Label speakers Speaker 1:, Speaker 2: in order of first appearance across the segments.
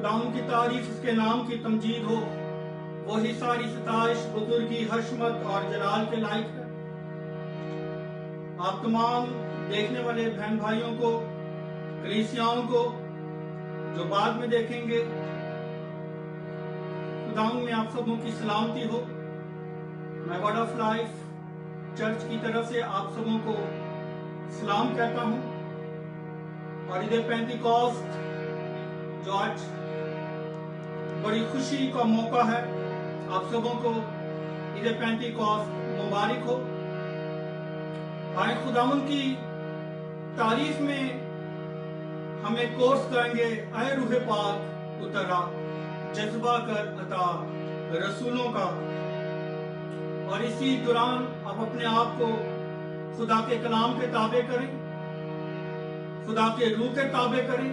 Speaker 1: खुदाउन की तारीफ, उसके नाम की तमजीद हो। वही सारी सताइश, बुजुर्गी, हशमत और जलाल के लायक है। आप तमाम देखने वाले बहन भाइयों को, कलीसियाओं को जो बाद में देखेंगे, खुदाउन में आप सबों की सलामती हो। मैं वर्ड ऑफ लाइफ चर्च की तरफ से आप सबों को सलाम कहता हूं। और ईद पेंटिकॉस्ट जो आज बड़ी खुशी का मौका है, आप सबों को ईद पेंटिकॉस्ट मुबारक हो। आए खुदावन की तारीफ में हम एक कोर्स करेंगे, आए रूह पाक उतरा, जज्बा कर अता रसूलों का। और इसी दौरान आप अपने आप को खुदा के कलाम के ताबे करें, खुदा के रूह के ताबे करें,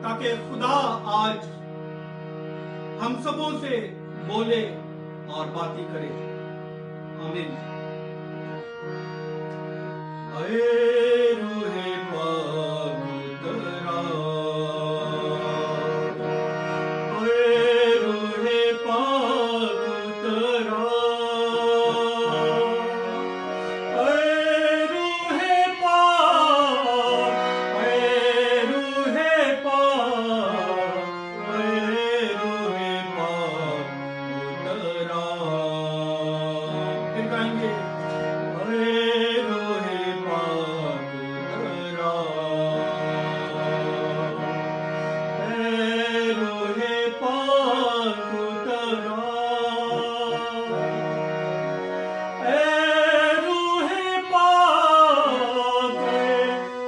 Speaker 1: ताकि खुदा आज हम सबों से बोले और बातें करे। आमीन। आए रूहे पाक उतरा, आए रूहे पाक उतरा, आए रूहे पाक, आए रूहे पाक, आए रूहे पाक उतरा। फिर गाएंगे, आए रूहे पाक उतरा, आए रूहे पाक उतरा, आए रूहे पाक, आए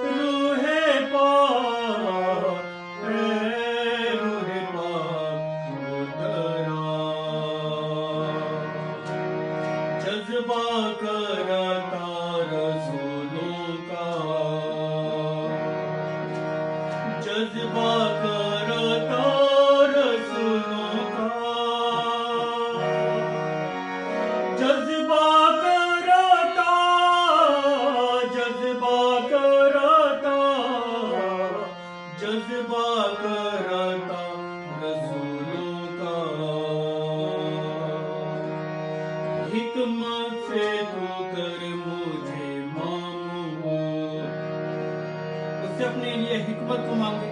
Speaker 1: रूहे पाक, आए रूहे पाक उतरा। जज्बा करता रसूलों का, जज्बा करता रसूलों का, जज्बा करता, जज्बा करता, जज्बा करता रसूलों का। हिकमत से तू कर मुझे मामू, उससे अपने लिए हिकमत को मांगे।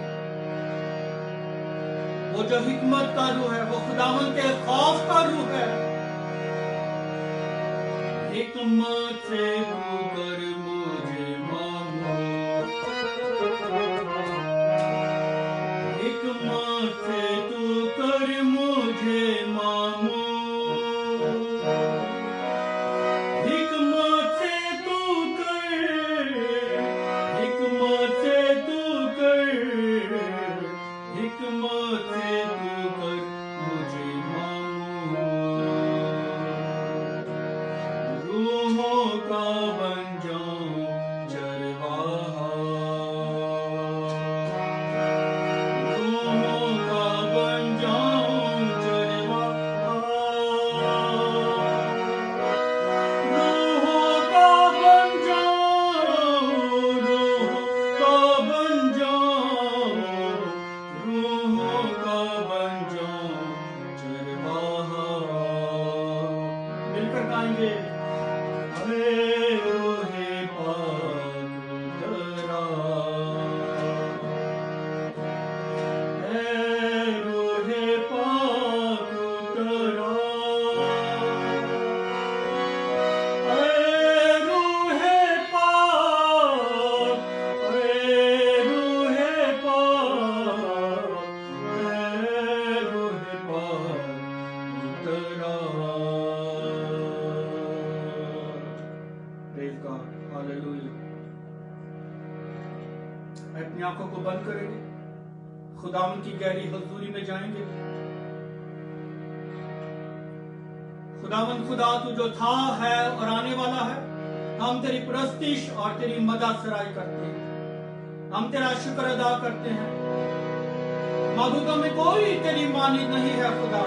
Speaker 1: वो जो हिकमत का रूह है, वो खुदावन के खौफ का रूह है। हिकमत से तू कर मुझे मामू, हिकमत से तू कर मुझे मामू, हिकमत से तू कर, हिकमत से तू कर, हिकमत से तू कर मुझे मामू। रूहों का बन जाऊं चरवाहा, रूहों का बन जाऊं चरवाहा, रूहों का बन जाऊं, रूहों का बन जाऊं, रूहों का बन जाऊं चरवाहा। मिलकर गाएंगे, आए रूहे पाक उतरा, आए रूहे पाक उतरा, आए रूहे पाक, आए रूहे पाक, आए रूहे पाक उतरा। Praise God, hallelujah. अपनी आंखों को बंद करेंगे, खुदावन की गहरी हजूरी में जाएंगे। खुदावन खुदा, तू जो था, है और आने वाला है, हम तेरी प्रस्तिश और तेरी मदद सराय करते हैं। हम तेरा शुक्र अदा करते हैं। मौजूदा में कोई तेरी मानी नहीं है खुदा।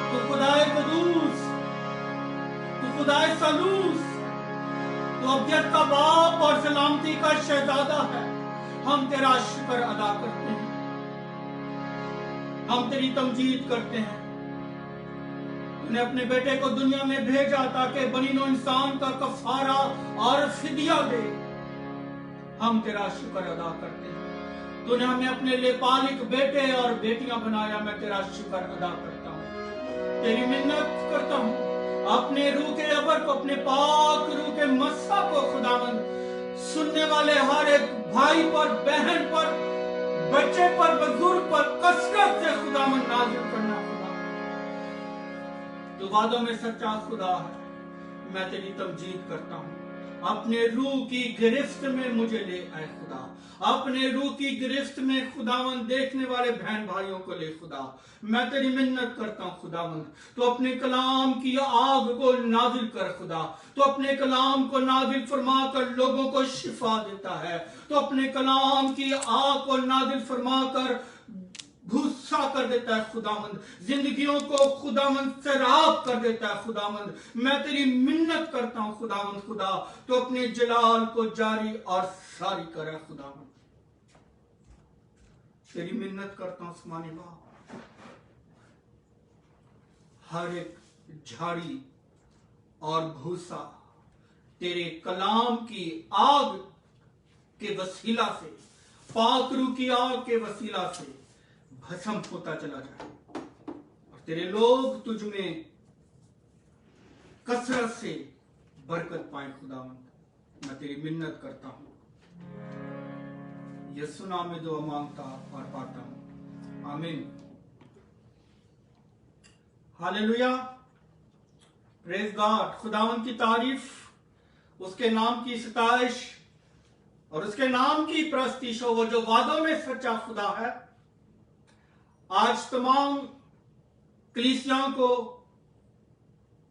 Speaker 1: तू खुदाए कुदूस, तू खुदाए सलूस, तू अब्दियत का बाप और सलामती का शहजादा है। हम तेरा शुक्र अदा करते हैं। हम तेरी तमजीद करते हैं। तूने अपने बेटे को दुनिया में भेजा ताकि बनी नौ इंसान का कफारा और फिदिया दे। हम तेरा शुक्र अदा करते हैं। तूने हमें अपने लिए पालिक बेटे और बेटियां बनाया। मैं तेरा शुक्र अदा करता हूँ, तेरी मिन्नत करता हूँ। अपने रूह के अबर को, अपने पाक रूह के मस्सा को खुदावंद सुनने वाले हर एक भाई पर, बहन पर, बच्चे पर, बुजुर्ग पर कसरत से खुदावंद नाज़िल करना। खुदा तू वादों में सच्चा खुदा है। मैं तेरी तमजीद करता हूँ। अपने रूह की गिरफ्त में मुझे ले आए खुदा। अपने रूह की गिरफ्त में खुदावंद देखने वाले बहन भाइयों को ले खुदा। मैं तेरी मिन्नत करता हूँ खुदावंद, तो अपने कलाम की आग को नाजिल कर खुदा। तो अपने कलाम को नाजिल फरमा कर लोगों को शिफा देता है। तो अपने कलाम की आग को नाजिल फरमा कर भूसा कर देता है खुदावंद। जिंदगियों को खुदावंद सैराब कर देता है खुदावंद। मैं तेरी मिन्नत करता हूं खुदावंद खुदा, तो अपने जलाल को जारी और सारी करे खुदावंद। तेरी मिन्नत करता हूं आसमानी बाप, हर एक झाड़ी और भूसा तेरे कलाम की आग के वसीला से, पाकरू की आग के वसीला से भस्म होता चला जाए और तेरे लोग तुझ में कसरत से बरकत पाए खुदावंद। मैं तेरी मिन्नत करता हूं, यीशु नाम में दुआ मांगता और पाता हूं, आमीन। Hallelujah, praise God. खुदावंद की तारीफ, उसके नाम की सताइश और उसके नाम की प्रस्तीश हो, वो जो वादों में सच्चा खुदा है। आज तमाम कलीसियाओं को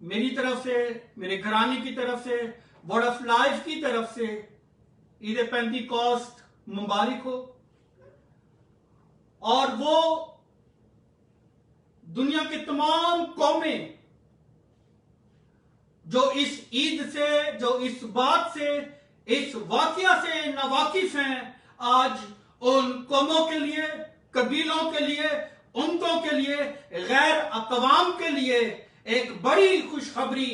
Speaker 1: मेरी तरफ से, मेरे घराने की तरफ से, वर्ड ऑफ लाइफ की तरफ से ईद पेंटिकॉस्ट मुबारक हो। और वो दुनिया के तमाम कौमें जो इस ईद से, जो इस बात से, इस वाकया से नावाकिफ हैं, आज उन कौमों के लिए, कबीलों के लिए, उम्मतों के लिए, गैर अक़वाम के लिए एक बड़ी खुशखबरी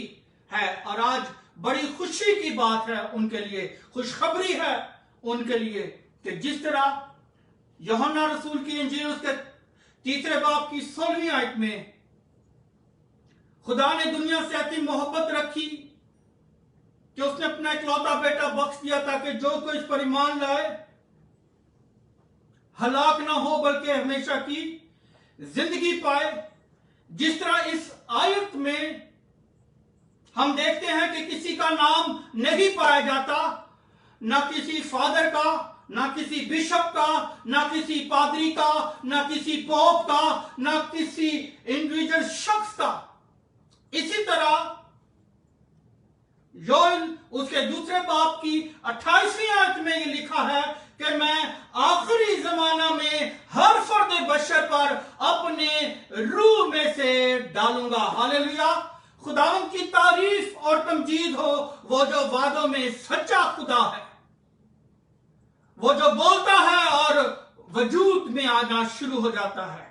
Speaker 1: है। और आज बड़ी खुशी की बात है उनके लिए, खुशखबरी है उनके लिए कि जिस तरह यूहन्ना रसूल की इंजील उसके 3 बाब की 16वीं आयत में खुदा ने दुनिया से ऐसी मोहब्बत रखी कि उसने अपना इकलौता बेटा बख्श दिया ताकि जो कोई इस पर ईमान लाए हलाक ना हो बल्कि हमेशा की जिंदगी पाए। जिस तरह इस आयत में हम देखते हैं कि किसी का नाम नहीं पाया जाता, ना किसी फादर का, ना किसी बिशप का, ना किसी पादरी का, ना किसी पोप का, ना किसी इंडिविजुअल शख्स का। इसी तरह योएल उसके 2 बाब की 28वीं आयत में ये लिखा है कि मैं आखिरी जमाना में हर फर्द बशर पर अपने रूह में से डालूंगा। हालेलुया, खुदावंद की तारीफ और तमजीद हो, वो जो वादों में सच्चा खुदा है, वो जो बोलता है और वजूद में आना शुरू हो जाता है।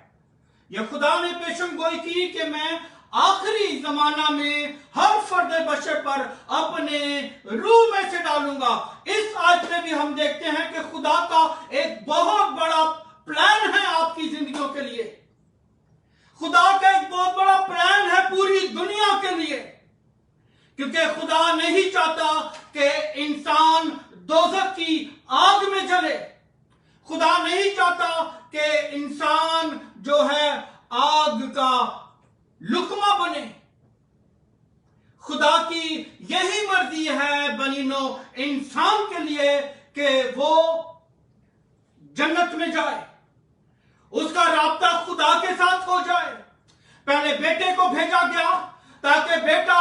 Speaker 1: यह खुदा ने पेशन गोई की कि मैं आखिरी जमाना में हर फर्द बशर पर अपने रूह में से डालूंगा। इस आयत में भी हम देखते हैं कि खुदा का एक बहुत बड़ा प्लान है आपकी जिंदगियों के लिए। खुदा का एक बहुत बड़ा प्लान है पूरी दुनिया के लिए, क्योंकि खुदा नहीं चाहता कि इंसान दोज़ख की आग में जले। खुदा नहीं चाहता कि इंसान जो है आग का लुकमा बने। खुदा की यही मर्जी है बनी नौ इंसान के लिए कि वो जन्नत में जाए, उसका राब्ता खुदा के साथ हो जाए। पहले बेटे को भेजा गया ताकि बेटा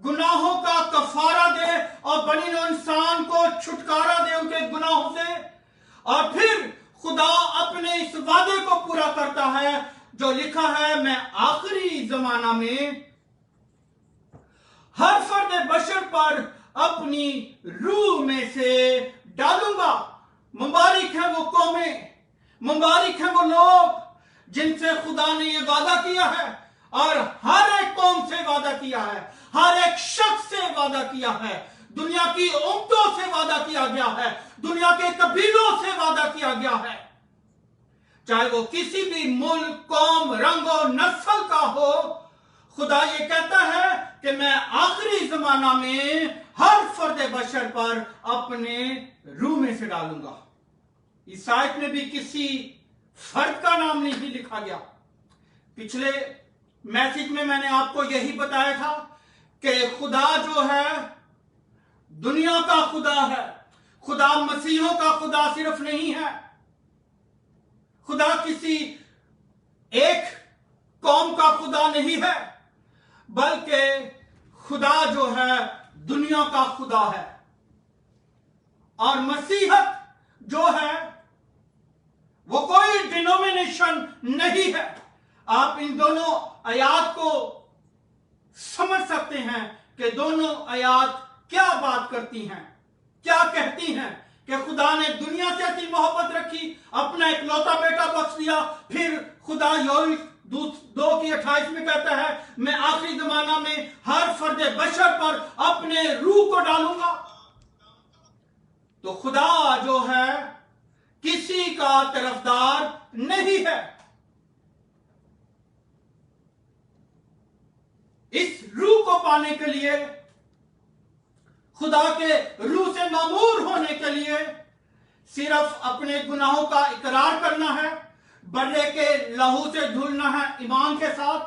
Speaker 1: गुनाहों का कफारा दे और बनी नौ इंसान को छुटकारा दे उनके गुनाहों से। और फिर खुदा अपने इस वादे को पूरा करता है जो लिखा है, मैं आखिरी जमाना में हर फर्द बशर पर अपनी रूह में से डालूंगा। मुबारक है वो कौमें, मुबारक है वो लोग जिनसे खुदा ने यह वादा किया है और हर एक कौम से वादा किया है, हर एक शख्स से वादा किया है, दुनिया की उम्मतों से वादा किया गया है, दुनिया के कबीलों से वादा किया गया है, चाहे वो किसी भी मुल्क, कौम, रंग और नस्ल का हो। खुदा ये कहता है कि मैं आखिरी जमाना में हर फर्द बशर पर अपने रूह में से डालूंगा। इस आयत में भी किसी फर्द का नाम नहीं लिखा गया। पिछले मैसेज में मैंने आपको यही बताया था कि खुदा जो है दुनिया का खुदा है। खुदा मसीहों का खुदा सिर्फ नहीं है। खुदा किसी एक कौम का खुदा नहीं है, बल्कि खुदा जो है दुनिया का खुदा है। और मसीहत जो है वो कोई डिनोमिनेशन नहीं है। आप इन दोनों आयात को समझ सकते हैं कि दोनों आयात क्या बात करती हैं, क्या कहती हैं कि खुदा ने दुनिया से ऐसी मोहब्बत रखी, अपना इकलौता बेटा बख्श दिया। फिर खुदा यूहन्ना 2:28 में कहता है मैं आखिरी जमाना में हर फर्द बशर पर अपने रूह को डालूंगा। तो खुदा जो है किसी का तरफदार नहीं है। इस रूह को पाने के लिए, खुदा के रूह से मामूर होने के लिए सिर्फ अपने गुनाहों का इकरार करना है, बर्रे के लहू से धुलना है ईमान के साथ,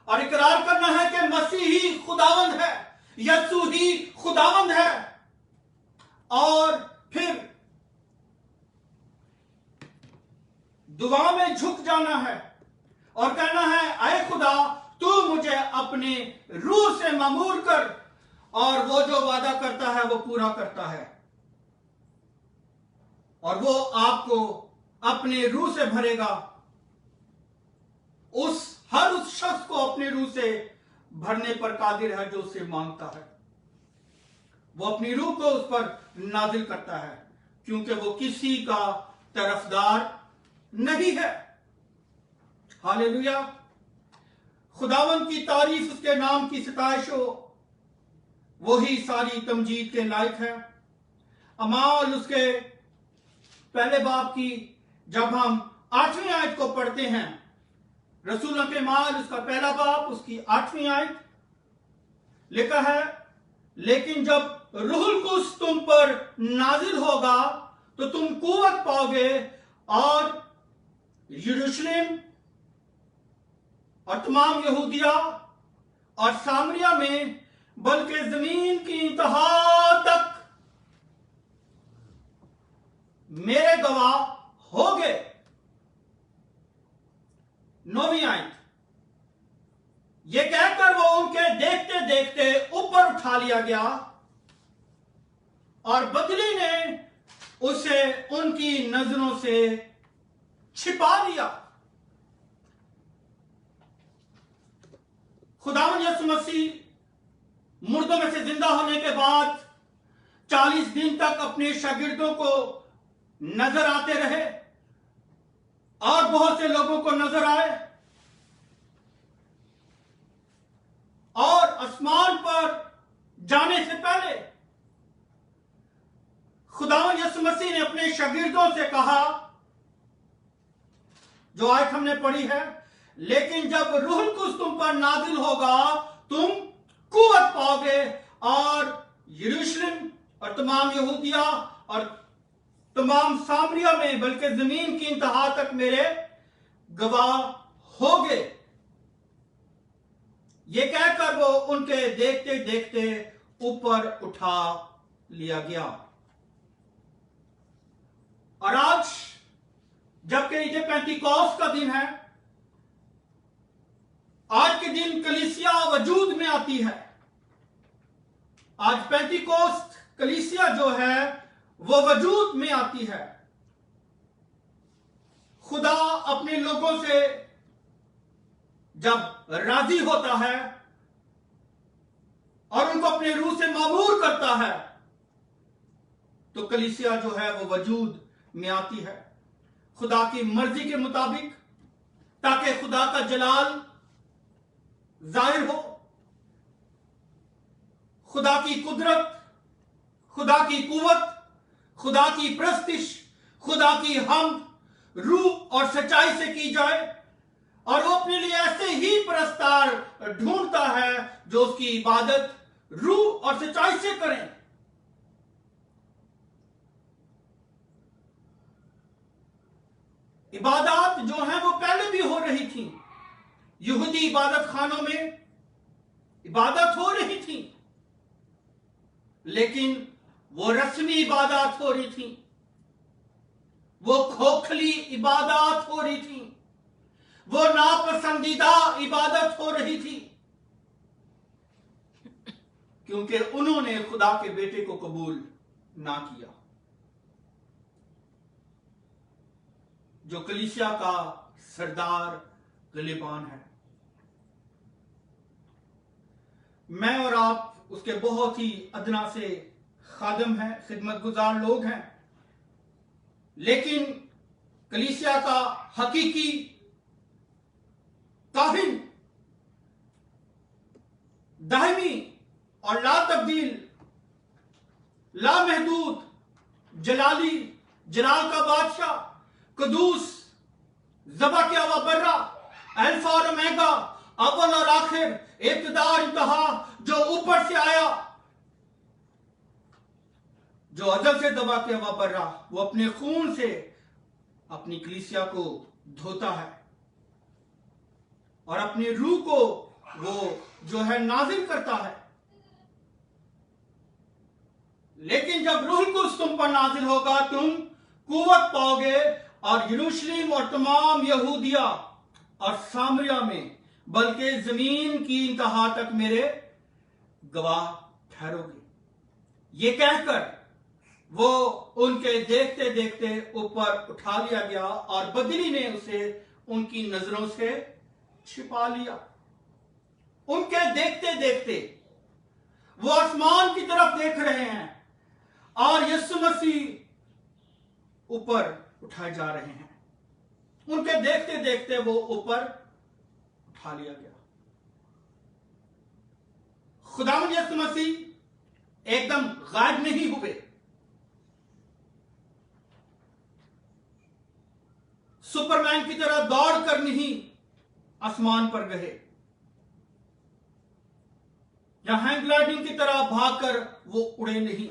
Speaker 1: और इकरार करना है कि मसीह ही खुदावंद है, यीशु ही खुदावंद है। और फिर दुआ में झुक जाना है और कहना है ऐ खुदा तू मुझे अपने रूह से मामूर कर, और वो जो वादा करता है वो पूरा करता है, और वो आपको अपने रूह से भरेगा। हर उस शख्स को अपने रूह से भरने पर कादिर है जो उससे मांगता है। वो अपनी रूह को उस पर नाजिल करता है, क्योंकि वो किसी का तरफदार नहीं है। हालेलुया। खुदावंद की तारीफ, उसके नाम की सताइश हो, वही सारी तमजीद के लायक है। अमाल उसके पहले बाब की जब हम 8वीं आयत को पढ़ते हैं, रसूलों के माल उसका पहला बाब उसकी 8वीं आयत लिखा है, लेकिन जब रूहुल कुद्स तुम पर नाजिल होगा तो तुम कुव्वत पाओगे और यरूशलेम और तमाम यहूदिया और सामरिया में बल्कि जमीन की इंतहा तक मेरे गवाह होगे। 9वीं आयत, ये कहकर वो उनके देखते देखते ऊपर उठा लिया गया और बदली ने उसे उनकी नजरों से छिपा दिया। खुदावंद यीशु मसीह मुर्दों में से जिंदा होने के बाद 40 दिन तक अपने शागिर्दों को नजर आते रहे और बहुत से लोगों को नजर आए, और आसमान पर जाने से पहले खुदावंद यीशु मसीह ने अपने शागिर्दों से कहा, जो आयत हमने पढ़ी है, लेकिन जब रूहुल कुद्स तुम पर नाजिल होगा तुम कुव्वत पाओगे और यरूशलेम और तमाम यहूदिया और तमाम सामरिया में बल्कि जमीन की इंतहा तक मेरे गवाह होगे। ये कहकर वो उनके देखते देखते ऊपर उठा लिया गया। और आज जबकि ईद पेंतिकोस्त का दिन है, आज के दिन कलीसिया वजूद में आती है। आज पेंतिकोस्त कलीसिया जो है वो वजूद में आती है। खुदा अपने लोगों से जब राजी होता है और उनको अपने रूह से मामूर करता है तो कलीसिया जो है वो वजूद में आती है। खुदा की मर्जी के मुताबिक ताकि खुदा का जलाल जाहिर हो, खुदा की कुदरत, खुदा की कुवत, खुदा की प्रस्तिश, खुदा की हमद रूह और सच्चाई से की जाए। और वो अपने लिए ऐसे ही परस्तार ढूंढता है जो उसकी इबादत रूह और सच्चाई से करें। इबादत जो है वो पहले भी हो रही थी, यहूदी इबादत खानों में इबादत हो रही थी, लेकिन वो रस्मी इबादत हो रही थी, वो खोखली इबादत हो रही थी, वो नापसंदीदा इबादत हो रही थी, क्योंकि उन्होंने खुदा के बेटे को कबूल ना किया, जो कलीसिया का सरदार गलीबान है। मैं और आप उसके बहुत ही अदना से खादम हैं, खिदमतगुजार लोग हैं, लेकिन कलीसिया का हकीकी काहिन, दाहिमी और ला तब्दील, ला महदूद, जलाली, जलाल का बादशाह, कदूस, ज़बा के अवा बर्रा, अल्फा और ओमेगा, अव्वल और आखिर, इब्तिदा और इंतहा, जो ऊपर से आया, जो अजल से दबा के अवा बर्रा, वो अपने खून से अपनी कलीसिया को धोता है और अपनी रूह को वो जो है नाजिल करता है। लेकिन जब रूह कुद्स तुम पर नाजिल होगा, तुम कुव्वत पाओगे और यरूशलेम और तमाम यहूदिया और सामरिया में, बल्कि जमीन की इंतहा तक मेरे गवाह ठहरोगे। ये कहकर वो उनके देखते देखते ऊपर उठा लिया गया और बदली ने उसे उनकी नजरों से छिपा लिया। उनके देखते देखते वो आसमान की तरफ देख रहे हैं और यीशु मसीह ऊपर उठाए जा रहे हैं। उनके देखते देखते वो ऊपर उठा लिया गया। खुदावंद यीशु मसीह एकदम गायब नहीं हुए, सुपरमैन की तरह दौड़ कर नहीं आसमान पर गए, या हैंग ग्लाइडिंग की तरह भागकर वो उड़े नहीं,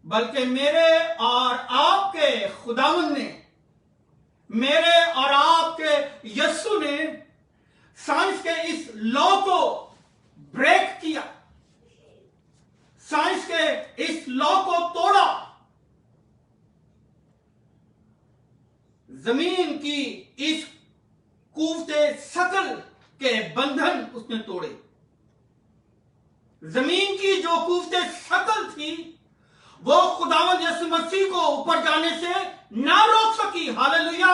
Speaker 1: बल्कि मेरे और आपके खुदावंद ने, मेरे और आपके यीशु ने साइंस के इस लॉ को ब्रेक किया, साइंस के इस लॉ को तोड़ा, जमीन की इस कुव्वते सकल के बंधन उसने तोड़े। जमीन की जो कुव्वते सकल थी वो खुदावंद यीशु मसीह को ऊपर जाने से ना रोक सकी। हालेलुया।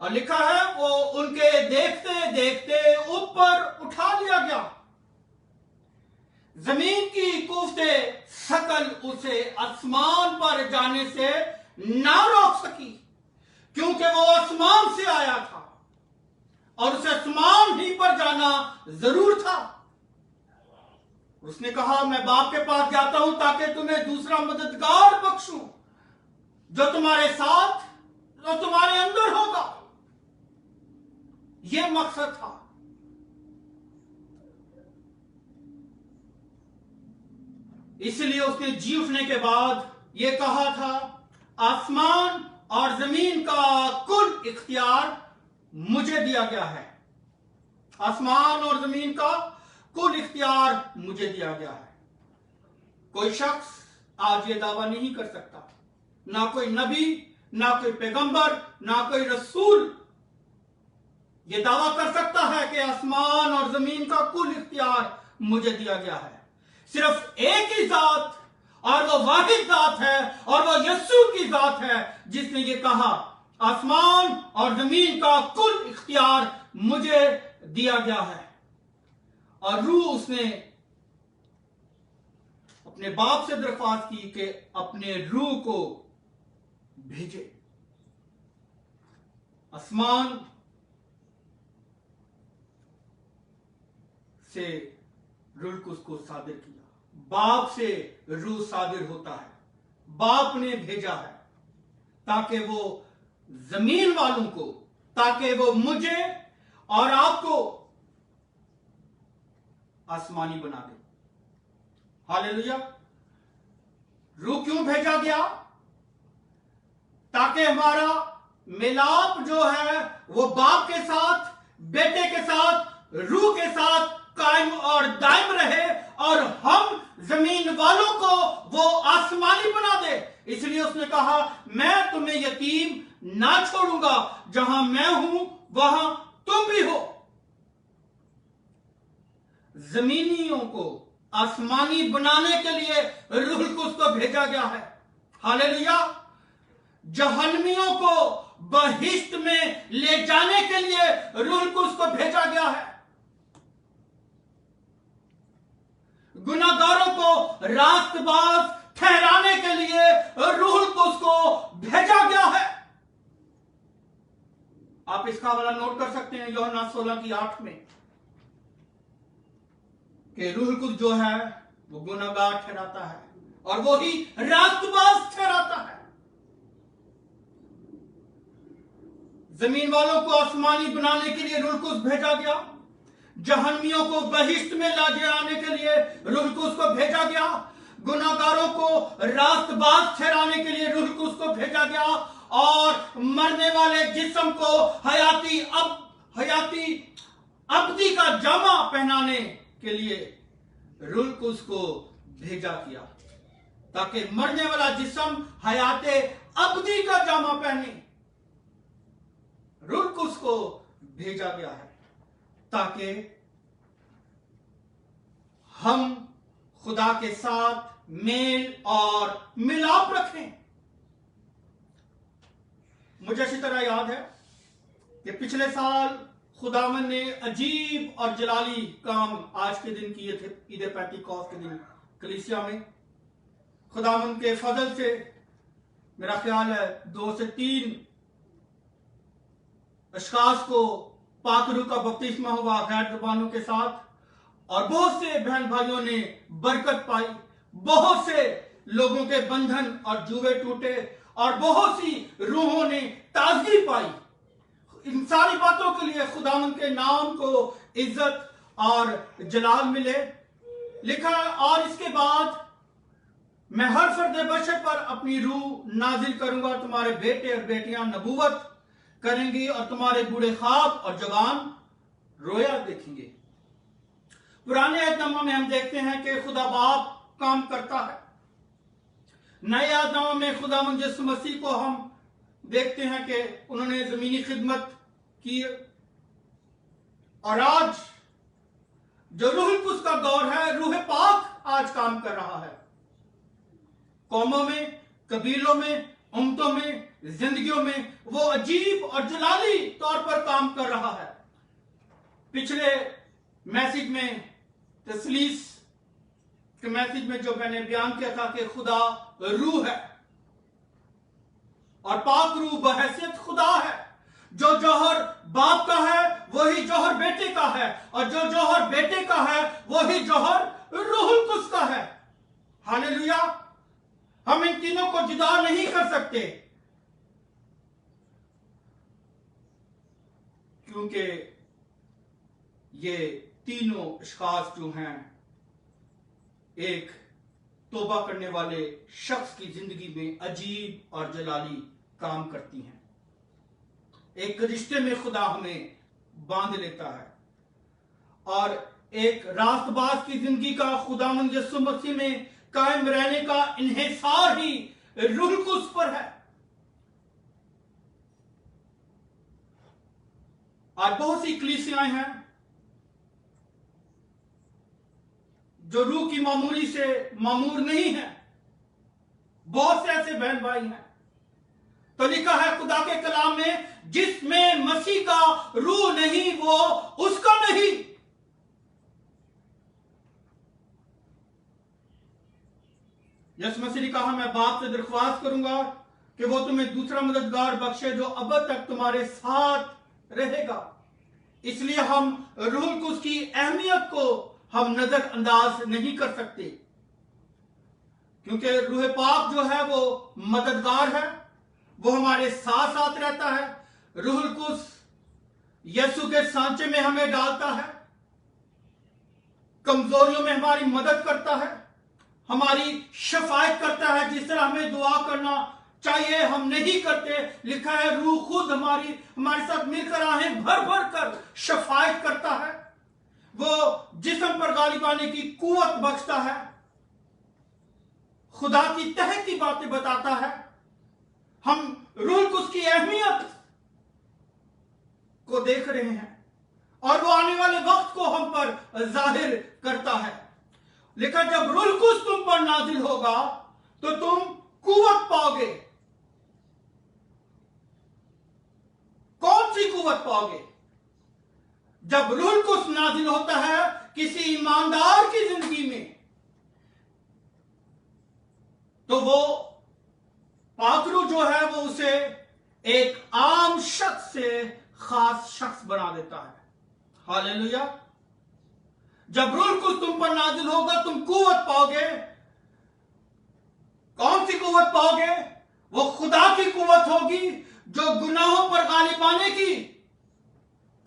Speaker 1: और लिखा है वो उनके देखते देखते ऊपर उठा लिया गया। जमीन की कुव्वते सकल उसे आसमान पर जाने से ना रोक सकी, क्योंकि वो आसमान से आया था और उसे आसमान ही पर जाना जरूर था। उसने कहा मैं बाप के पास जाता हूं ताकि तुम्हें दूसरा मददगार बख्शूं, जो तुम्हारे साथ, जो तुम्हारे अंदर होगा। यह मकसद था। इसलिए उसने जी उठने के बाद यह कहा था, आसमान और जमीन का कुल इख्तियार मुझे दिया गया है। आसमान और जमीन का कुल इख्तियार मुझे दिया गया है। कोई शख्स आज ये दावा नहीं कर सकता, ना कोई नबी, ना कोई पैगंबर, ना कोई रसूल ये दावा कर सकता है कि आसमान और जमीन का कुल इख्तियार मुझे दिया गया है। सिर्फ एक ही जात, और वो वाहिद जात है, और वो यीशु की जात है जिसने ये कहा, आसमान और जमीन का कुल इख्तियार मुझे दिया गया है। और रूह उसने अपने बाप से दरख्वास्त की कि अपने रूह को भेजे। आसमान से रूह कुछ को सादिर किया। बाप से रूह सादिर होता है, बाप ने भेजा है ताकि वो जमीन वालों को, ताकि वो मुझे और आपको आसमानी बना दे। हालेलुया। रूह क्यों भेजा गया? ताकि हमारा मिलाप जो है वो बाप के साथ, बेटे के साथ, रूह के साथ कायम और दायम रहे और हम जमीन वालों को वो आसमानी बना दे। इसलिए उसने कहा, मैं तुम्हें यतीम ना छोड़ूंगा, जहां मैं हूं वहां तुम भी हो। जमीनियों को आसमानी बनाने के लिए रूह कुद्स को भेजा गया है। हालेलुया। जहन्नमियों को बहिश्त में ले जाने के लिए रूह कुद्स को भेजा गया है। गुनाहगारों को रास्तबाज ठहराने के लिए रूह कुद्स को भेजा गया है। आप इसका वाला नोट कर सकते हैं यूहन्ना 16:8 में, कि रूह कुद्स जो है वो गुनाहगार ठहराता है और वो ही रास्तबाज ठहराता है। जमीन वालों को आसमानी बनाने के लिए रूह कुद्स भेजा गया। जहन्नमियों को बहिश्त में ला जाने के लिए रूह कुद्स को भेजा गया। गुनाहगारों को रास्तबाज ठहराने के लिए रूह कुद्स को भेजा गया और मरने वाले जिस्म को हयाती अब्दी का जामा पहनाने के लिए रूह कुद्स को भेजा किया, ताकि मरने वाला जिस्म हयाते अब्दी का जामा पहने। रूह कुद्स को भेजा गया है ताकि हम खुदा के साथ मेल और मिलाप रखें। मुझे अच्छी तरह याद है कि पिछले साल खुदावन ने अजीब और जलाली काम आज के दिन किए थे। ईद पेंतिकोस्त के दिन कलीसिया में खुदावन के फजल से मेरा ख्याल है 2 से 3 अशखास को पाक रूह का बपतिस्मा हुआ गैर जुबानों के साथ, और बहुत से बहन भाइयों ने बरकत पाई। बहुत से लोगों के बंधन और जुए टूटे और बहुत सी रूहों ने ताजगी पाई। इन सारी बातों के लिए खुदावन के नाम को इज्जत और जलाल मिले। लिखा है, और इसके बाद मैं हर फर्द बशर पर अपनी रूह नाजिल करूंगा। तुम्हारे बेटे और बेटियां नबूवत करेंगी और तुम्हारे बूढ़े ख्वाब और जवान रोया देखेंगे। पुराने अहदनामा में हम देखते हैं कि खुदा बाप काम करता है। नए अहदनामा में खुदा यीशु मसीह को हम देखते हैं कि उन्होंने जमीनी खिदमत की, और आज जो रूह कुद्स का दौर है, रूह पाक आज काम कर रहा है। कौमों में, कबीलों में, उम्मतों में, जिंदगियों में वो अजीब और जलाली तौर पर काम कर रहा है। पिछले मैसेज में, तसलीस के मैसेज में जो मैंने बयान किया था कि खुदा रूह है और पाक रूह बहैसियत खुदा है। जो जौहर बाप का है वही जौहर बेटे का है, और जो जौहर बेटे का है वही जौहर रूह कुद्स का है। हालेलुया। हम इन तीनों को जुदा नहीं कर सकते, क्योंकि ये तीनों अशखास जो हैं एक तौबा करने वाले शख्स की जिंदगी में अजीब और जलाली काम करती हैं। एक रिश्ते में खुदा हमें बांध लेता है, और एक रास्तबाज की जिंदगी का खुदावंद यीशु मसीह में कायम रहने का इन्हिसार ही रूह कुद्स पर है। आज बहुत सी कलीसियाएं हैं जो रूह की मामूरी से मामूर नहीं है। बहुत से ऐसे बहन भाई हैं। तो लिखा है खुदा के कलाम में, जिसमें मसीह का रूह नहीं वो उसका नहीं। यीशु मसीह ने कहा, मैं बाप से दरख्वास्त करूंगा कि वो तुम्हें दूसरा मददगार बख्शे जो अब तक तुम्हारे साथ रहेगा। इसलिए हम रूहुल कुद्स की अहमियत को हम नजरअंदाज नहीं कर सकते, क्योंकि रूह पाक जो है वो मददगार है, वो हमारे साथ साथ रहता है। रूहुल कुद्स यीशु के सांचे में हमें डालता है, कमजोरियों में हमारी मदद करता है, हमारी शफायत करता है। जिस तरह हमें दुआ करना चाहिए हम नहीं करते, लिखा है रूह खुद हमारे साथ मिलकर आहें भर भर कर शफायत करता है। वो जिस्म पर गालिब आने की कुव्वत बख्शता है, खुदा की तह की बातें बताता है। हम रूहुल कुद्स की अहमियत को देख रहे हैं और वो आने वाले वक्त को हम पर जाहिर करता है। लेकिन जब रूहुल कुद्स तुम पर नाजिल होगा तो तुम कुव्वत पाओगे। कौन सी कुव्वत पाओगे? जब रूहुल कुद्स नाजिल होता है किसी ईमानदार की जिंदगी में, तो वो पाकरू जो है वो उसे एक आम शख्स से खास शख्स बना देता है। हालेलुया। जब रूहुल कुद्स तुम पर नाजिल होगा तुम कुव्वत पाओगे। कौन सी कुव्वत पाओगे? वो खुदा की कुव्वत होगी, जो गुनाहों पर गालिब आने की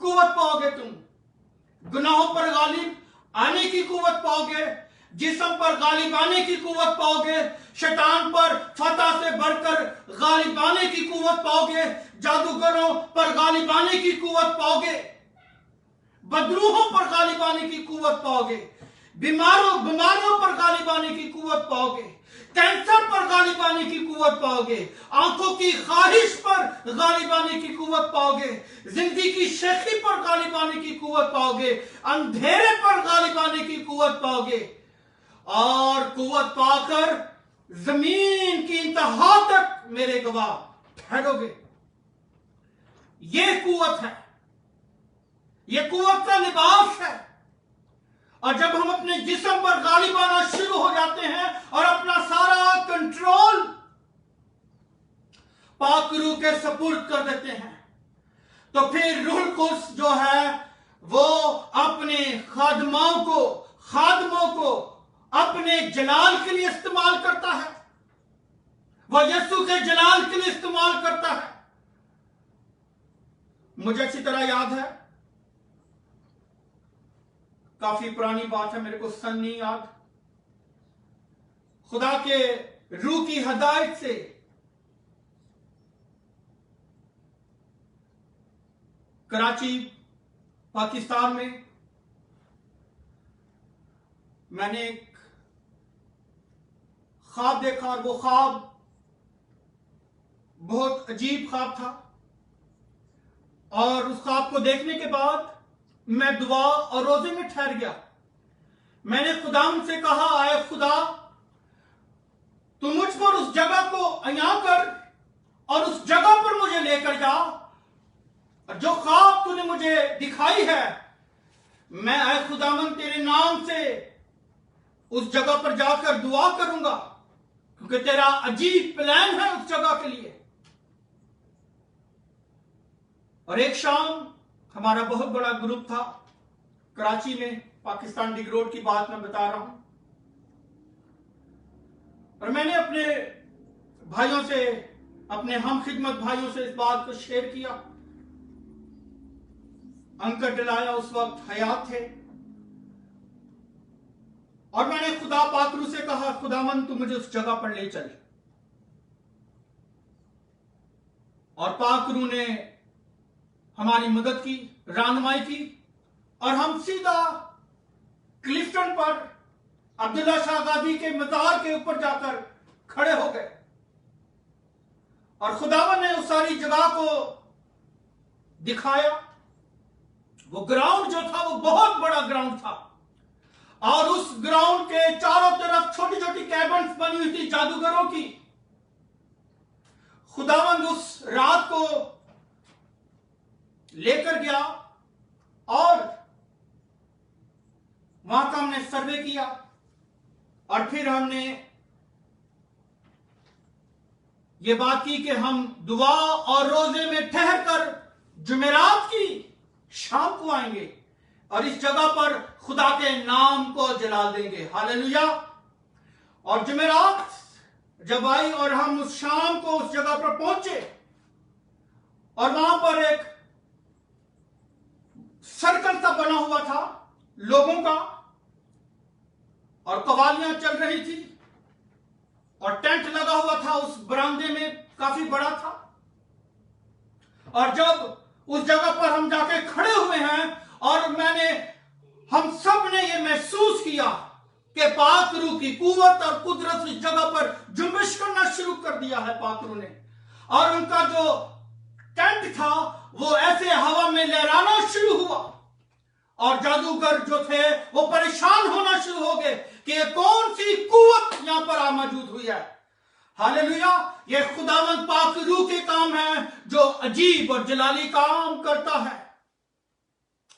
Speaker 1: कुव्वत पाओगे। तुम गुनाहों पर गालिब आने की कुव्वत पाओगे, जिस्म पर गालिब आने की कुव्वत पाओगे, शैतान पर फतह से बढ़कर गालिब आने की कुव्वत पाओगे, जादूगरों पर गालिब आने की कुव्वत पाओगे, बदरूहों पर गालिब आने की कुव्वत पाओगे, बीमारियों पर गालिब आने की कुव्वत पाओगे, कैंसर पर गालिब आने की कुव्वत पाओगे, आंखों की ख्वाहिश पर गालिब आने की कुव्वत पाओगे, जिंदगी की शेखी पर गालिब आने की कुव्वत पाओगे, अंधेरे पर गालिब आने की कुव्वत पाओगे और कुव्वत पाकर जमीन की इंतहा तक मेरे गवाह ठहरोगे। यह कुव्वत है, यह कुव्वत का लिबास है। और जब हम अपने जिस्म पर गालिब आना शुरू हो जाते हैं और अपना सारा कंट्रोल पाक रूह के सपुर्द कर देते हैं, तो फिर रूहुल कुद्स जो है वो अपने खादमों को अपने जलाल के लिए इस्तेमाल करता है। वह यीशु के जलाल के लिए इस्तेमाल करता है। मुझे अच्छी तरह याद है, काफी पुरानी बात है, मेरे को सन नहीं याद, खुदा के रूह की हदायत से कराची पाकिस्तान में मैंने एक ख्वाब देखा और वो ख्वाब बहुत अजीब ख्वाब था। और उस ख्वाब को देखने के बाद मैं दुआ और रोजे में ठहर गया। मैंने खुदा से कहा, आए खुदा, तू मुझ पर उस जगह को अया कर और उस जगह पर मुझे लेकर जा, और जो ख्वाब तूने मुझे दिखाई है मैं आए खुदावन तेरे नाम से उस जगह पर जाकर दुआ करूंगा, क्योंकि तेरा अजीब प्लान है उस जगह के लिए। और एक शाम हमारा बहुत बड़ा ग्रुप था कराची में, पाकिस्तान डिग रोड की बात मैं बता रहा हूं, और मैंने अपने भाइयों से, अपने हम खिदमत भाइयों से इस बात को शेयर किया। अंकल डलाया उस वक्त हयात थे, और मैंने खुदा पाकरू से कहा, खुदावन तू मुझे उस जगह पर ले चल। और पाकरू ने हमारी मदद की, रहनुमाई की, और हम सीधा क्लिफ्टन पर अब्दुल्ला शाह गाजी के मजार के ऊपर जाकर खड़े हो गए। और खुदावन ने उस सारी जगह को दिखाया। वो ग्राउंड जो था वो बहुत बड़ा ग्राउंड था, और उस ग्राउंड के चारों तरफ छोटी छोटी कैबन्स बनी हुई थी जादूगरों की। खुदावंद उस रात को लेकर गया और वहां का हमने सर्वे किया, और फिर हमने ये बात की कि हम दुआ और रोजे में ठहर कर जुमेरात की शाम को आएंगे और इस जगह पर खुदा के नाम को जला देंगे। हालेलुया। और जुमेरात जब आई और हम उस शाम को उस जगह पर पहुंचे और वहां पर एक सर्कल सा बना हुआ था लोगों का और कवालियां चल रही थी और टेंट लगा हुआ था उस बरामदे में, काफी बड़ा था। और जब उस जगह पर हम जाके खड़े हुए हैं और हम सब ने ये महसूस किया कि पाक रूह की कुव्वत और कुदरत इस जगह पर जुम्बिश करना शुरू कर दिया है पाक रूह ने। और उनका जो टेंट था वो ऐसे हवा में लहराना शुरू हुआ और जादूगर जो थे वो परेशान होना शुरू हो गए कि ये कौन सी कुव्वत यहां पर मौजूद हुई है। हालेलुया। ये खुदावंद पाक रूह के काम है जो अजीब और जलाली काम करता है।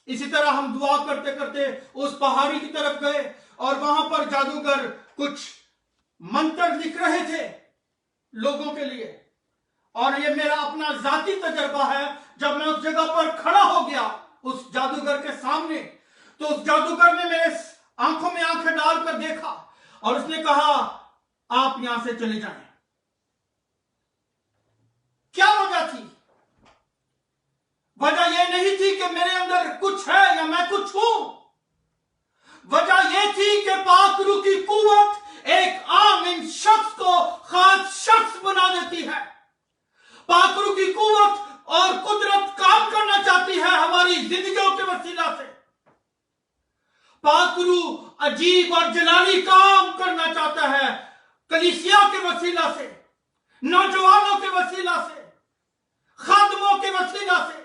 Speaker 1: इसी तरह हम दुआ करते करते उस पहाड़ी की तरफ गए और वहां पर जादूगर कुछ मंत्र लिख रहे थे लोगों के लिए। और ये मेरा अपना जाती तजर्बा है, जब मैं उस जगह पर खड़ा हो गया उस जादूगर के सामने, तो उस जादूगर ने मेरे आंखों में आंखें डालकर देखा और उसने कहा आप यहां से चले जाएं। क्या वजह थी? वजह यह नहीं थी कि मेरे अंदर कुछ है या मैं कुछ हूं। वजह यह थी कि पाक रूह की कुव्वत एक आम इन शख्स को खास शख्स बना देती है। पाक रूह की कुव्वत और कुदरत काम करना चाहती है हमारी जिंदगियों के वसीला से। पाक रूह अजीब और जलाली काम करना चाहता है कलीसिया के वसीला से, नौजवानों के वसीला से, खादमों के वसीला से।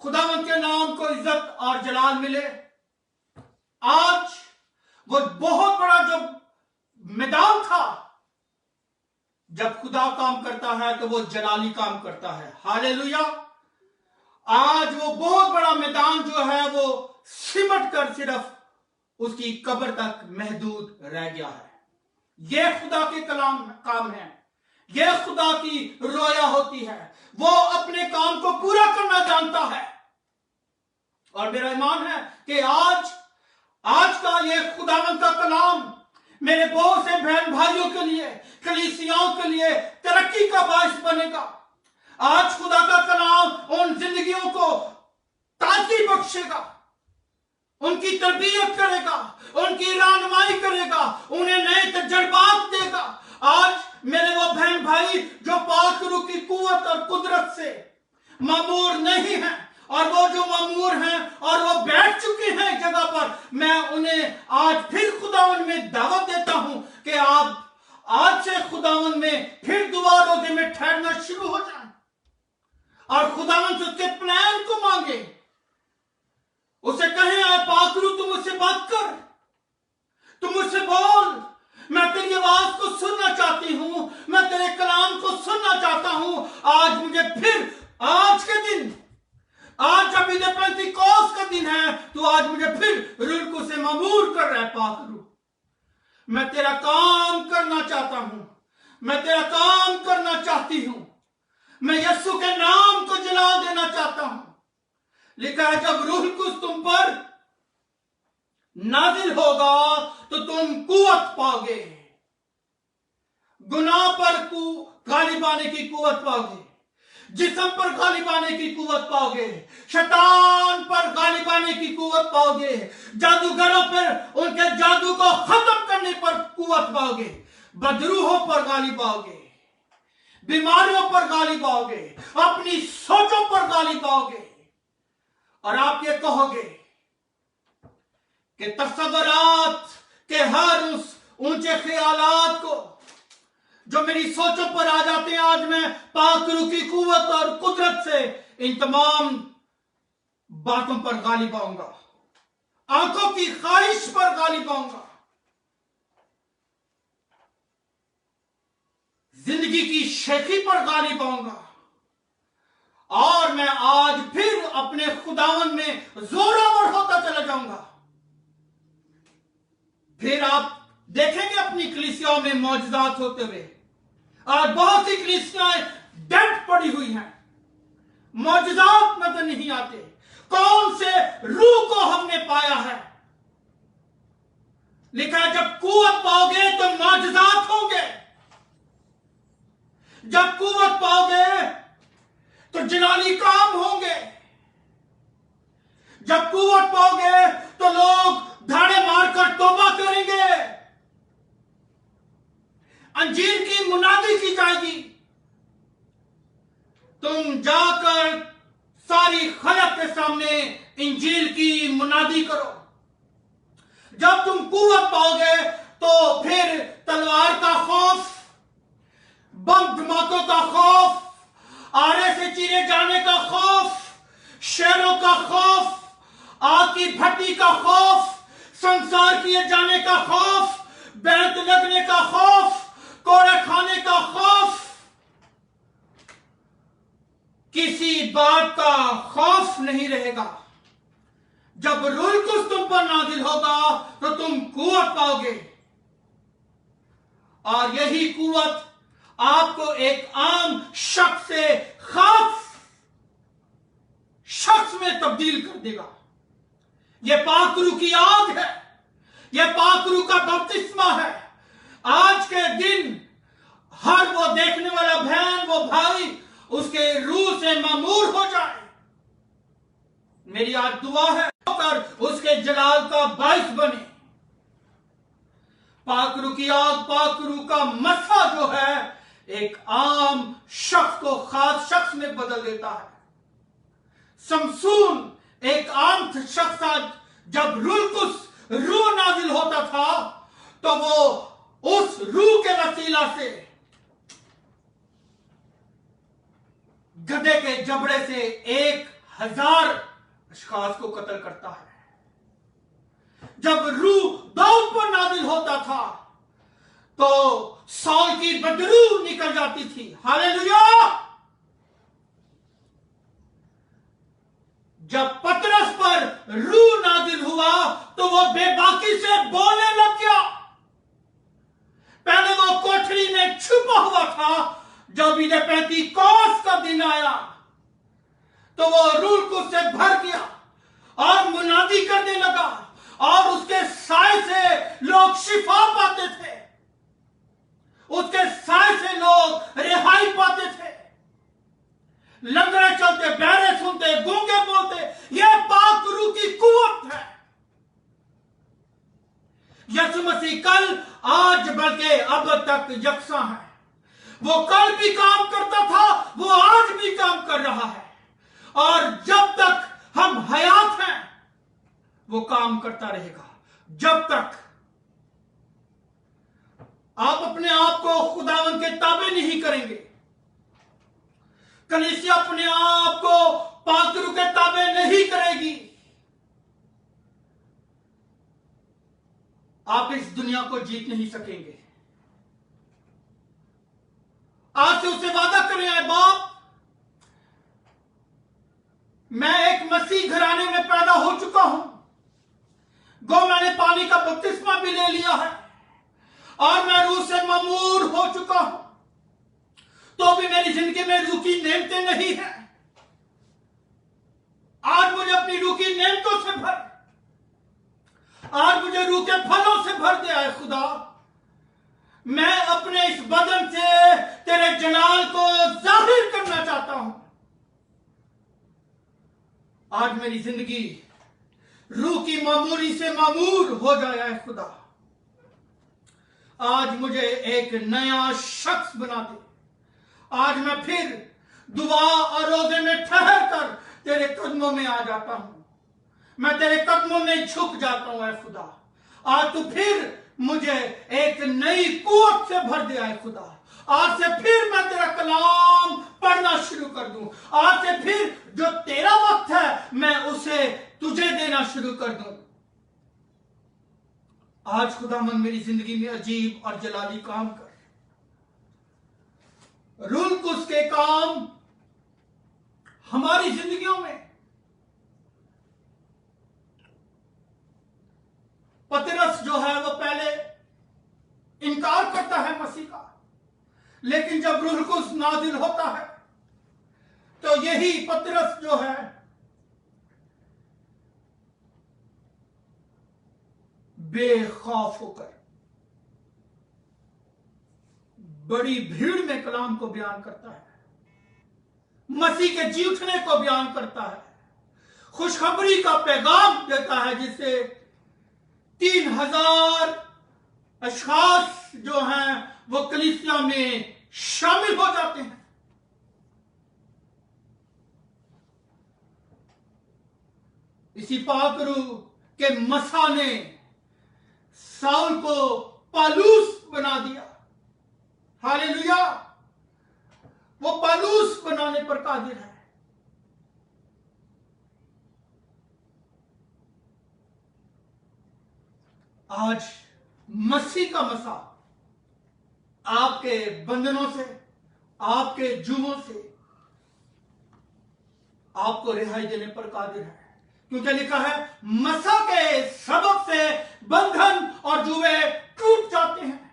Speaker 1: खुदावंद के नाम को इज्जत और जलाल मिले। आज वो बहुत बड़ा जो मैदान था, जब खुदा काम करता है तो वो जलाली काम करता है। हालेलुया। आज वो बहुत बड़ा मैदान जो है वो सिमट कर सिर्फ उसकी कब्र तक महदूद रह गया है। यह खुदा के कलाम काम है, यह खुदा की रोया होती है। वो अपने काम को पूरा करना जानता है। और मेरा ईमान है कि आज का यह खुदावंद का कलाम मेरे बहुत से बहन भाइयों के लिए, कलीसियाओं के लिए तरक्की का बायस बनेगा। आज खुदा का कलाम उन जिंदगियों को ताजगी बख्शेगा, उनकी तरबियत करेगा, उनकी रहनुमाई करेगा, उन्हें नए तजर्बात देगा। आज मेरे वो बहन भाई जो पाक रूह की कुव्वत और कुदरत से मामूर नहीं है और वो जो मामूर हैं और वो बैठ चुके हैं एक जगह पर, मैं उन्हें आज फिर खुदावन में दावत देता हूं कि आप आज से खुदावन में फिर दुआ रोजे में ठहरना शुरू हो जाए और खुदावन से उसके प्लान को मांगे। उसे कहें आए पाक रूह तुम मुझसे बात कर, तुम मुझसे बोल, मैं तेरी आवाज को सुनना चाहती हूं, मैं तेरे कलाम को सुनना चाहता हूं। आज मुझे फिर आज के दिन, आज जब ईद पेंतिकोस्त का दिन है, तो आज मुझे फिर रूह को से मामूर कर रहा है पाक रूह। मैं तेरा काम करना चाहता हूं, मैं तेरा काम करना चाहती हूं, मैं यीशु के नाम को जला देना चाहता हूं। लिखा है जब रूह कुछ तुम पर नाजिल होगा तो तुम कुव्वत पाओगे, गुनाह पर गालिब आने की कुव्वत पाओगे, जिस्म पर गालिब आने की कुव्वत पाओगे, शैतान पर गालिब आने की कुव्वत पाओगे, जादूगरों पर उनके जादू को खत्म करने पर कुव्वत पाओगे, बदरूहों पर गालिब आओगे, बीमारियों पर गालिब आओगे, अपनी सोचों पर गालिब आओगे। और आप ये कहोगे कि तस्वुरात के हर उस ऊंचे ख्यालात को जो मेरी सोचों पर आ जाते हैं, आज मैं पाक रूह की कुव्वत और कुदरत से इन तमाम बातों पर गालिब आऊंगा, आंखों की ख्वाहिश पर गालिब आऊंगा, जिंदगी की शेखी पर गालिब आऊंगा। और मैं आज फिर अपने खुदावन में जोरावर होता चला जाऊंगा। फिर आप देखेंगे अपनी कलीसियाओं में मौजूदात होते हुए, आज बहुत सी कलीसियाएं डेड पड़ी हुई हैं, मौजूदात नजर नहीं आते। कौन से रूह को हमने पाया है? लिखा है जब कुव्वत पाओगे तो मौजूदात होंगे, जब कुव्वत पाओगे तो जलाली काम होंगे, जब कुव्वत पाओगे तो लोग धाड़े मारकर तौबा करेंगे, अंजीर की मुनादी की जाएगी। तुम जाकर सारी खलक के सामने इंजील की मुनादी करो। जब तुम कुव्वत पाओगे तो फिर तलवार का खौफ, बम धमाकों का खौफ, आरे से चीरे जाने का खौफ, शेरों का खौफ, आग की भट्टी का खौफ, संसार किए जाने का खौफ, बैंत लगने का खौफ, कोड़े खाने का खौफ, किसी बात का खौफ नहीं रहेगा। जब रूह कुछ तुम पर नाजिल होगा तो तुम कुव्वत पाओगे, और यही कुव्वत आपको एक आम शख्स से खास शख्स में तब्दील कर देगा। यह पाक रूह की आग है, यह पाक रूह का बपतिस्मा है। आज के दिन हर वो देखने वाला बहन, वो भाई उसके रूह से मामूर हो जाए। मेरी आज दुआ है होकर उसके जलाल का बाइस बने। पाक रूह की आग, पाक रूह का मसा जो है एक आम शख्स को खास शख्स में बदल देता है। समसून एक आम शख्स था, जब रूह नाजिल होता था तो वो उस रूह के वसीला से गधे के जबड़े से 1000 अशखास को कत्ल करता है। जब रूह दाऊद पर नाजिल होता था तो सौल की बदरू निकल जाती थी। हालेलुया। जब पतरस पर रूह नाजिल हुआ तो वो बेबाकी से बोलने लग गया। पहले वो कोठरी में छुपा हुआ था, जब ईद पेंतीकोस्त का दिन आया तो वो रूह कुछ से भर गया और मुनादी करने लगा, और उसके साय से लोग शिफा पाते थे, उसके साय से लोग रिहाई पाते थे, लंगड़े चलते, बहरे सुनते, गूंगे बोलते। यह पाक रूह की कुव्वत है। यीशु मसीह कल, आज, बल्कि अब तक यकसा है। वो कल भी काम करता था, वो आज भी काम कर रहा है, और जब तक हम हयात हैं वो काम करता रहेगा। जब तक आप अपने आप को खुदावन के ताबे नहीं करेंगे, कलीसिया अपने आप को पाक रूह के ताबे नहीं करेगी, आप इस दुनिया को जीत नहीं सकेंगे। आज से उससे वादा करें, आए बाप, मैं एक मसीह घराने में पैदा हो चुका हूं, गो मैंने पानी का बपतिस्मा भी ले लिया है, और मैं रूह से ममूर हो चुका हूं, तो भी मेरी जिंदगी में रूह की नेमतें नहीं है। आज मुझे अपनी रूह की नेमतों से भर, आज मुझे रूह के फलों से भर दे आए खुदा। मैं अपने इस बदन से तेरे जलाल को जाहिर करना चाहता हूं। आज मेरी जिंदगी रूह की मामूरी से मामूर हो जाए आए खुदा। आज मुझे एक नया शख्स बना दे। आज मैं फिर दुआ और रोजे में ठहर कर तेरे कदमों में आ जाता हूं, मैं तेरे कदमों में झुक जाता हूं ऐ खुदा। आज तू फिर मुझे एक नई कुव्वत से भर दे आए खुदा। आज से फिर मैं तेरा कलाम पढ़ना शुरू कर दूं। आज से फिर जो तेरा वक्त है मैं उसे तुझे देना शुरू कर दूं। आज खुदावंद मेरी जिंदगी में अजीब और जलाली काम कर। रूह कुस के काम हमारी जिंदगियों में। पतरस जो है वो पहले इनकार करता है मसीह का, लेकिन नाजिल होता है तो यही पतरस जो है बेखौफ होकर बड़ी भीड़ में कलाम को बयान करता है, मसीह के जी उठने को बयान करता है, खुशखबरी का पैगाम देता है, जिससे 3000 अशखास जो हैं वो कलीसिया में शामिल हो जाते हैं। इसी पाक रूह के मसा ने साउल को पालूस बना दिया। हालेलुया, वो पालूस बनाने पर कादिर है। आज मसीह का मसा आपके बंधनों से, आपके जुओं से आपको रिहाई देने पर कादिर है, क्योंकि लिखा है मसा के सबब से बंधन और जुए टूट जाते हैं।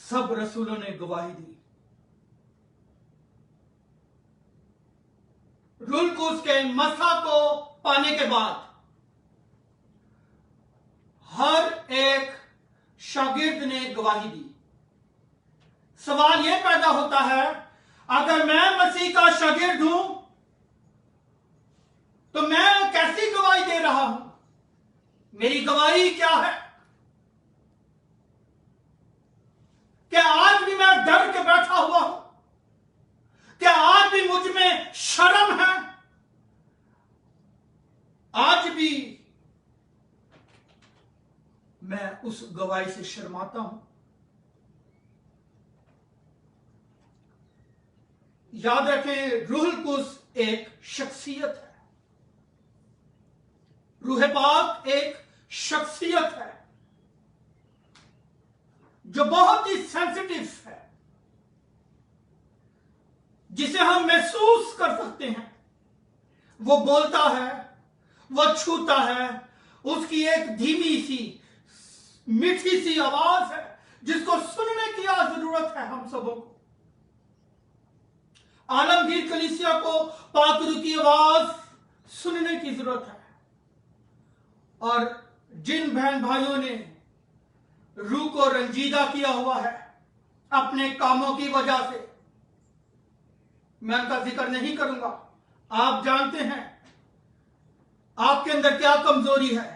Speaker 1: सब रसूलों ने गवाही दी। रुलकुस के मसा को पाने के बाद हर एक शागिर्द ने गवाही दी। सवाल यह पैदा होता है, अगर मैं मसीह का शागिर्द हूं तो मैं कैसी गवाही दे रहा हूं? मेरी गवाही क्या है? क्या आज भी मैं डर के बैठा हुआ हूं? क्या आज भी मुझ में शर्म है? आज भी मैं उस गवाही से शर्माता हूं? याद रखें, रूहुल कुद्स एक शख्सियत है। रूह पाक एक शख्सियत है जो बहुत ही सेंसिटिव है, जिसे हम महसूस कर सकते हैं। वो बोलता है, वो छूता है, उसकी एक धीमी सी मीठी सी आवाज है जिसको सुनने की जरूरत है हम सबों को। आलमगीर कलीसिया को पाक रूह की आवाज सुनने की जरूरत है। और जिन बहन भाइयों ने रूह को रंजीदा किया हुआ है अपने कामों की वजह से, मैं उनका जिक्र नहीं करूंगा, आप जानते हैं आपके अंदर क्या कमजोरी है।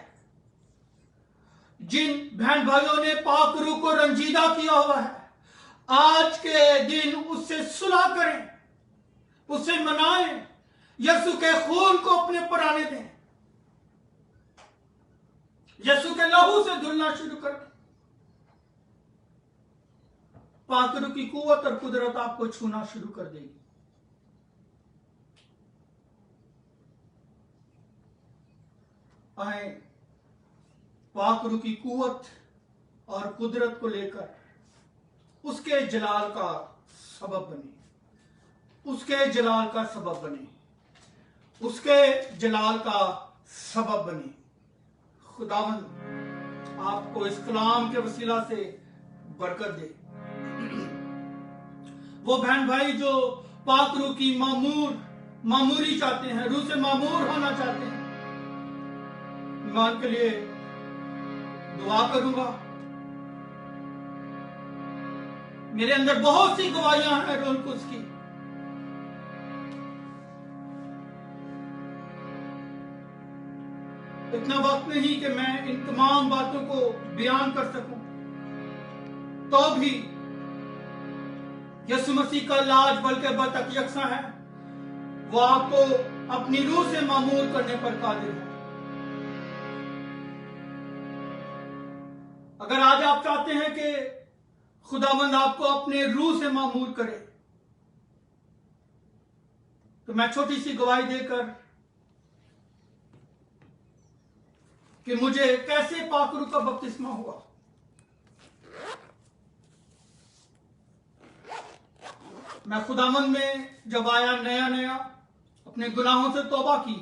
Speaker 1: जिन बहन भाइयों ने पाक रूह को रंजीदा किया हुआ है, आज के दिन उससे सुलह करें, उससे मनाएं, यीशु के खून को अपने पर आने दें, यीशु के लहू से धुलना शुरू कर दें। पाक रूह की कुव्वत और कुदरत आपको छूना शुरू कर देगी। आए पाक रूह की कुव्वत और कुदरत को लेकर उसके जलाल का सबब बने, उसके जलाल का सबब बने, उसके जलाल का सबब बने। खुदावंद आपको इस कलाम के वसीला से बरकत दे। वो बहन भाई जो पाक रूह की मामूरी चाहते हैं, रूह से मामूर होना चाहते हैं, मैं उनके लिए दुआ करूंगा। मेरे अंदर बहुत सी गवाहियां हैं रूह कुद्स की। इतना वक्त नहीं कि मैं इन तमाम बातों को बयान कर सकूं, तो भी यीशु मसीह का लाज बल्कि बतक यकसा है। वो आपको अपनी रूह से मामूर करने पर कादिर है। अगर आज आप चाहते हैं कि खुदावंद आपको अपने रूह से मामूर करे, तो मैं छोटी सी गवाही देकर कि मुझे कैसे पाक रूह का बपतिस्मा हुआ। मैं खुदावंद में जब आया नया नया, अपने गुनाहों से तौबा की,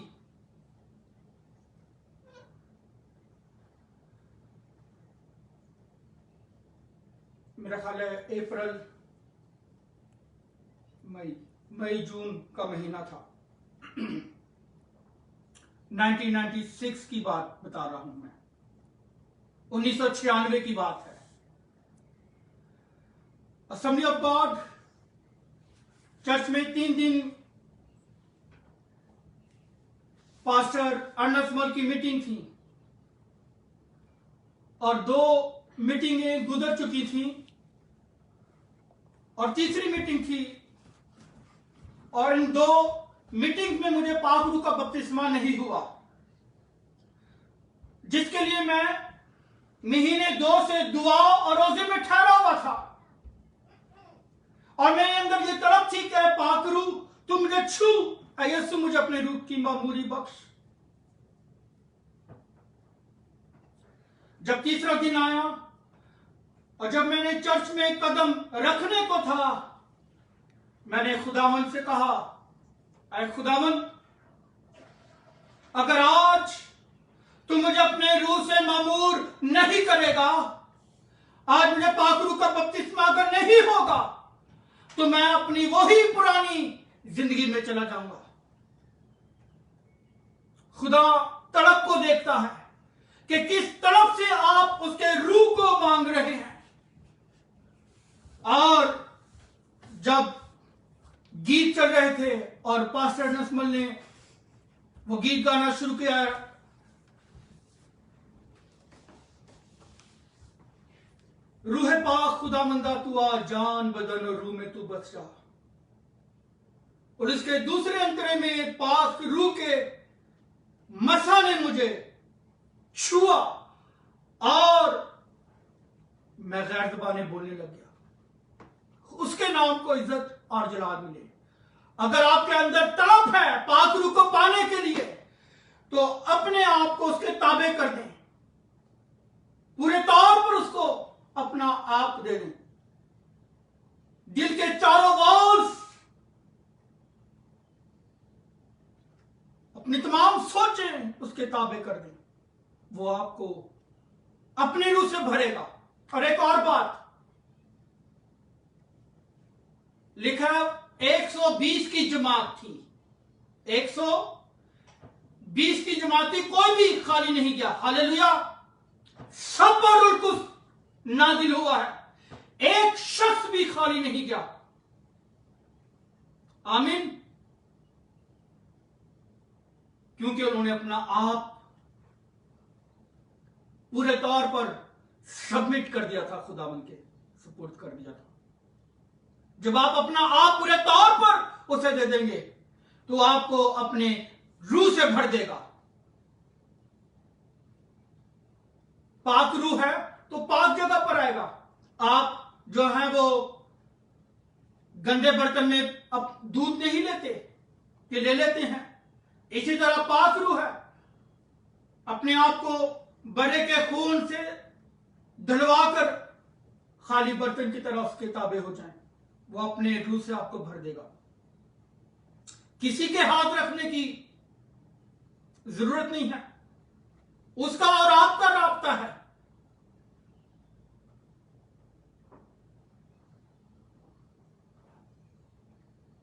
Speaker 1: मेरा ख्याल है अप्रैल मई जून का महीना था। 1996 की बात बता रहा हूं मैं, 1996 की बात है। असेंबली ऑफ गॉड चर्च में 3 दिन पास्टर अर्नस्मल की मीटिंग थी और 2 मीटिंगें गुजर चुकी थी और तीसरी मीटिंग थी, और इन 2 मीटिंग में मुझे पाक रूह का बपतिस्मा नहीं हुआ, जिसके लिए मैं महीने 2 से दुआ और रोजे में ठहरा हुआ था। और मेरे अंदर ये तड़प थी कि पाक रूह तू मुझे छू, यीशु मुझे अपने रूह की मामूली बख्श। जब तीसरा दिन आया और जब मैंने चर्च में कदम रखने को था, मैंने खुदावन से कहा, अरे खुदावन, अगर आज तू मुझे अपने रूह से मामूर नहीं करेगा, आज मुझे पाक रूह का बपतिस्मा अगर नहीं होगा, तो मैं अपनी वही पुरानी जिंदगी में चला जाऊंगा। खुदा तड़प को देखता है कि किस तड़प से आप उसके रूह को मांग रहे हैं। और जब गीत चल रहे थे और पास्टर नस्मल ने वो गीत गाना शुरू किया, रूह पाक खुदामंदा तू आ, जान बदन और रूह में तू बस जा। और इसके दूसरे अंतरे में पाक रूह के मसा ने मुझे छुआ और मैं गैर ज़बाने बोलने लग गया। उसके नाम को इज्जत और जलाल मिले। अगर आपके अंदर तड़प है पाक रूह को पाने के लिए, तो अपने आप को उसके ताबे कर दें, पूरे तौर पर उसको अपना आप दे दें। दिल के चारों वॉल्स, अपनी तमाम सोचें उसके ताबे कर दें, वो आपको अपनी रूह से भरेगा। और एक और बात लिखा, 120 की जमात थी, 120 की जमात थी, कोई भी खाली नहीं गया। हालेलुया, सब पर रूह कुछ नाजिल हुआ है, एक शख्स भी खाली नहीं गया। आमीन। क्योंकि उन्होंने अपना आप पूरे तौर पर सबमिट कर दिया था, खुदावन के सुपुर्द कर दिया था। जब आप अपना आप पूरे तौर पर उसे दे देंगे, तो आपको अपने रूह से भर देगा। पाक रूह है तो पाक जगह पर आएगा। आप जो है वो गंदे बर्तन में अब दूध नहीं लेते कि ले लेते हैं, इसी तरह पाक रूह है। अपने आप को बड़े के खून से धुलवाकर खाली बर्तन की तरह उसके ताबे हो जाएं, वो अपने रूह से आपको भर देगा। किसी के हाथ रखने की जरूरत नहीं है, उसका और आपका राब्ता है।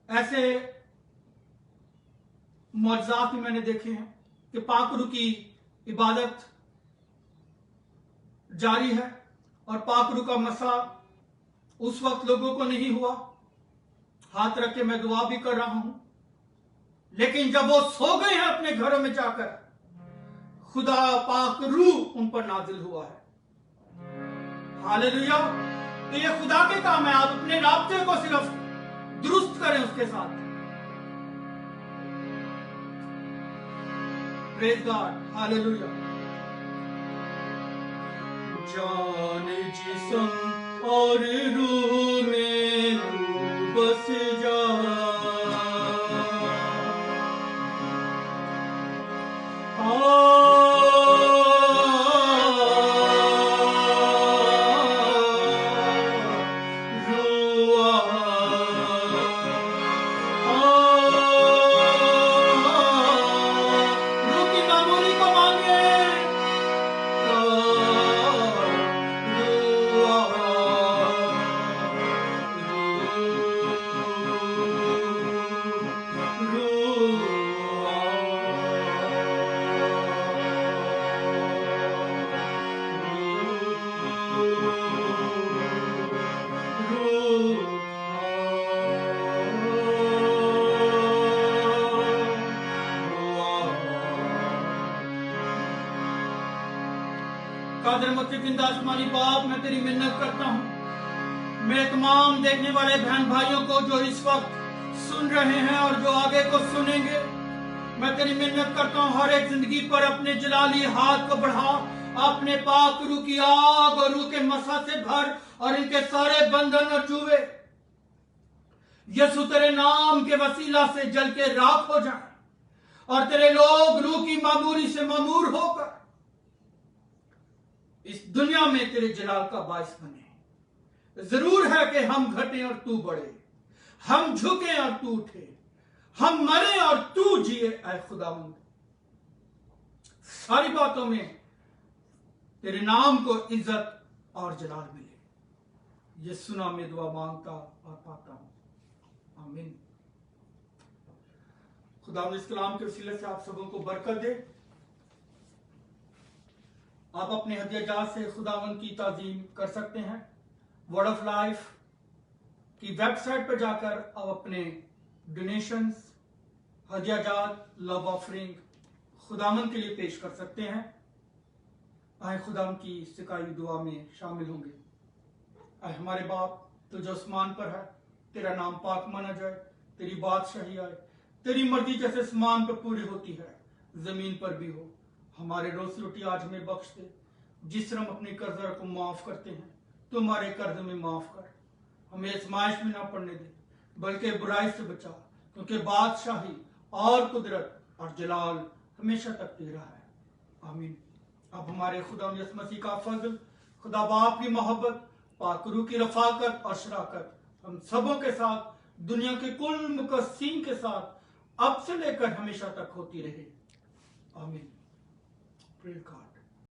Speaker 1: ऐसे मौजज़ात भी मैंने देखे हैं कि पाक रूह की इबादत जारी है और पाक रूह का मसा उस वक्त लोगों को नहीं हुआ। हाथ रख के मैं दुआ भी कर रहा हूं, लेकिन जब वो सो गए हैं अपने घरों में जाकर, खुदा पाक रूह उन पर नाजिल हुआ है। हालेलुया। तो ये खुदा के काम है, आप अपने राब्ते को सिर्फ दुरुस्त करें उसके साथ। Praise God, hallelujah. जान जिस्म और रूह में तू बस जा, कादिर मुत्तकीन आसमानी बाप, मैं तेरी मिन्नत करता हूँ मेरे तमाम देखने वाले बहन भाइयों को जो इस वक्त सुन रहे हैं और जो आगे को सुनेंगे, मैं तेरी मिन्नत करता हूँ हर एक जिंदगी पर अपने जलाली हाथ को बढ़ा, अपने पाक रूह की आग और रूह के मसा से भर और इनके सारे बंधन और चूहे यसु तेरे नाम के वसीला से जल के राख हो जाए और तेरे लोग रूह की मामूरी से मामूर होकर इस दुनिया में तेरे जलाल का बायस बने। जरूर है कि हम घटे और तू बढ़े, हम झुके और तू उठे, हम मरे और तू जिए। ऐ खुदावंद, सारी बातों में तेरे नाम को इज्जत और जलाल मिले। ये सुना में दुआ मांगता और पाता हूं, आमीन। खुदावंद इस कलाम के वसीले से आप सबों को बरकत दे। आप अपने हदियाजात से खुदावंद की ताजीम कर सकते हैं। वर्ड ऑफ लाइफ की वेबसाइट पर जाकर आप अपने डोनेशंस, हदियाजात, लव ऑफरिंग खुदावंद के लिए पेश कर सकते हैं। आए खुदावंद की सिकाई दुआ में शामिल होंगे। आए हमारे बाप, तू जो आसमान पर है, तेरा नाम पाक माना जाए, तेरी बादशाही आए, तेरी मर्जी जैसे आसमान पर पूरी होती है जमीन पर भी हो। हमारे रोज रोटी आज हमें बख्श दे, जिस तरह हम अपने कर्जदार को माफ करते हैं, तो हमारे कर्ज में माफ कर। हमें आजमाइश में ना पड़ने दे, बल्कि बुराई से बचा, क्योंकि बादशाही और कुदरत और जलाल हमेशा तक तेरा है, आमीन। अब हमारे खुदा यसु मसीह का फजल, खुदा बाप की मोहब्बत, पाक रूह की रफाकत और शराकत हम सबों के साथ, दुनिया के कुल मुकस्सीन के साथ अब से लेकर हमेशा तक होती रहे, आमीन। Praise God.